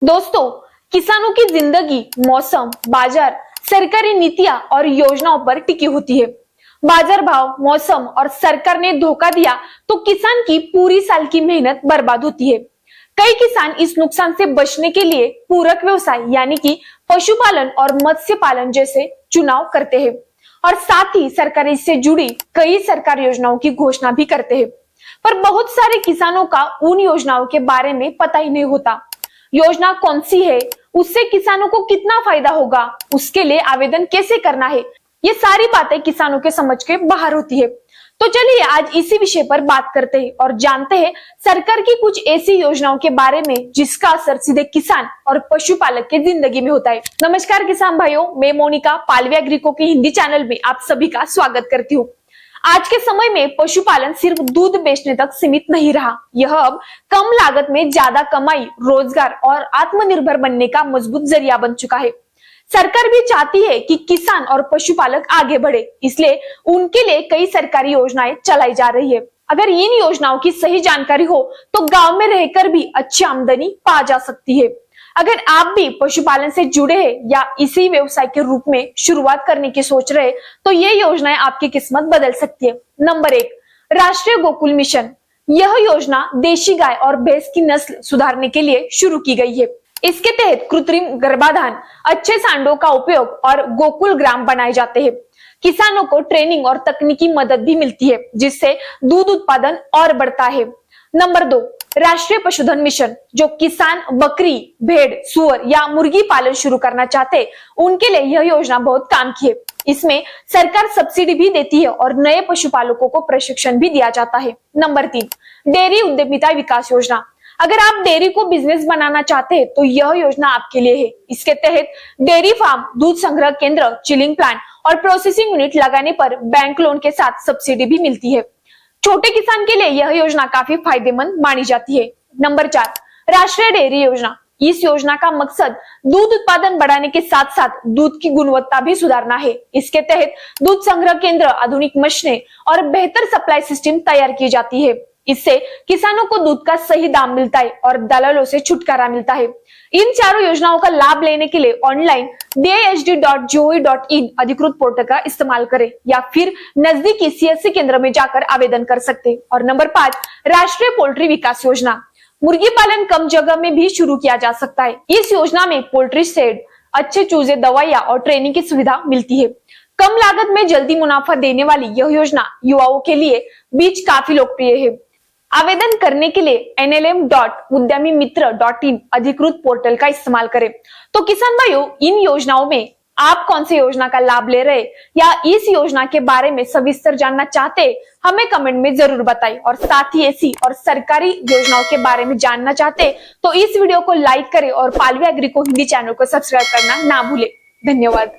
दोस्तों, किसानों की जिंदगी मौसम, बाजार, सरकारी नीतियां और योजनाओं पर टिकी होती है। बाजार भाव, मौसम और सरकार ने धोखा दिया तो किसान की पूरी साल की मेहनत बर्बाद होती है। कई किसान इस नुकसान से बचने के लिए पूरक व्यवसाय यानी कि पशुपालन और मत्स्य पालन जैसे चुनाव करते हैं और साथ ही सरकार इससे जुड़ी कई सरकारी योजनाओं की घोषणा भी करते हैं। पर बहुत सारे किसानों का उन योजनाओं के बारे में पता ही नहीं होता। योजना कौन सी है, उससे किसानों को कितना फायदा होगा, उसके लिए आवेदन कैसे करना है, ये सारी बातें किसानों के समझ के बाहर होती है। तो चलिए आज इसी विषय पर बात करते हैं और जानते हैं सरकार की कुछ ऐसी योजनाओं के बारे में जिसका असर सीधे किसान और पशुपालक की जिंदगी में होता है। नमस्कार किसान भाइयों, मैं मोनिका पालवे एग्रीको के हिंदी चैनल में आप सभी का स्वागत करती हूँ। आज के समय में पशुपालन सिर्फ दूध बेचने तक सीमित नहीं रहा, यह अब कम लागत में ज्यादा कमाई, रोजगार और आत्मनिर्भर बनने का मजबूत जरिया बन चुका है। सरकार भी चाहती है कि किसान और पशुपालक आगे बढ़े, इसलिए उनके लिए कई सरकारी योजनाएं चलाई जा रही है। अगर इन योजनाओं की सही जानकारी हो तो गांव में रहकर भी अच्छी आमदनी पा जा सकती है। अगर आप भी पशुपालन से जुड़े हैं या इसी व्यवसाय के रूप में शुरुआत करने की सोच रहे हैं तो ये योजनाएं आपकी किस्मत बदल सकती है। नंबर 1, राष्ट्रीय गोकुल मिशन। यह योजना देशी गाय और भैंस की नस्ल सुधारने के लिए शुरू की गई है। इसके तहत कृत्रिम गर्भाधान, अच्छे सांडों का उपयोग और गोकुल ग्राम बनाए जाते हैं। किसानों को ट्रेनिंग और तकनीकी मदद भी मिलती है जिससे दूध उत्पादन और बढ़ता है। नंबर 2, राष्ट्रीय पशुधन मिशन। जो किसान बकरी, भेड़, सुअर या मुर्गी पालन शुरू करना चाहते उनके लिए यह योजना बहुत काम की है। इसमें सरकार सब्सिडी भी देती है और नए पशुपालकों को प्रशिक्षण भी दिया जाता है। नंबर 3, डेयरी उद्यमिता विकास योजना। अगर आप डेयरी को बिजनेस बनाना चाहते हैं तो यह योजना आपके लिए है। इसके तहत डेयरी फार्म, दूध संग्रह केंद्र, चिलिंग प्लांट और प्रोसेसिंग यूनिट लगाने पर बैंक लोन के साथ सब्सिडी भी मिलती है। छोटे किसान के लिए यह योजना काफी फायदेमंद मानी जाती है। नंबर 4, राष्ट्रीय डेयरी योजना। इस योजना का मकसद दूध उत्पादन बढ़ाने के साथ साथ दूध की गुणवत्ता भी सुधारना है। इसके तहत दूध संग्रह केंद्र, आधुनिक मशीनें और बेहतर सप्लाई सिस्टम तैयार की जाती है। इससे किसानों को दूध का सही दाम मिलता है और दलालों से छुटकारा मिलता है। इन चारों योजनाओं का लाभ लेने के लिए ऑनलाइन dihd.gov.in अधिकृत पोर्टल का इस्तेमाल करें या फिर नजदीकी सीएससी केंद्र में जाकर आवेदन कर सकते हैं। और नंबर 5, राष्ट्रीय पोल्ट्री विकास योजना। मुर्गी पालन कम जगह में भी शुरू किया जा सकता है। इस योजना में पोल्ट्री शेड, अच्छे चूजे, दवाइयां और ट्रेनिंग की सुविधा मिलती है। कम लागत में जल्दी मुनाफा देने वाली यह योजना युवाओं के लिए बीच काफी लोकप्रिय है। आवेदन करने के लिए nlm.udyamimitra.in अधिकृत पोर्टल का इस्तेमाल करें। तो किसान भाइयों, इन योजनाओं में आप कौन सी योजना का लाभ ले रहे या इस योजना के बारे में सविस्तर जानना चाहते हमें कमेंट में जरूर बताएं। और साथ ही ऐसी और सरकारी योजनाओं के बारे में जानना चाहते तो इस वीडियो को लाइक करें और पालवे एग्री को हिंदी चैनल को सब्सक्राइब करना ना भूले। धन्यवाद।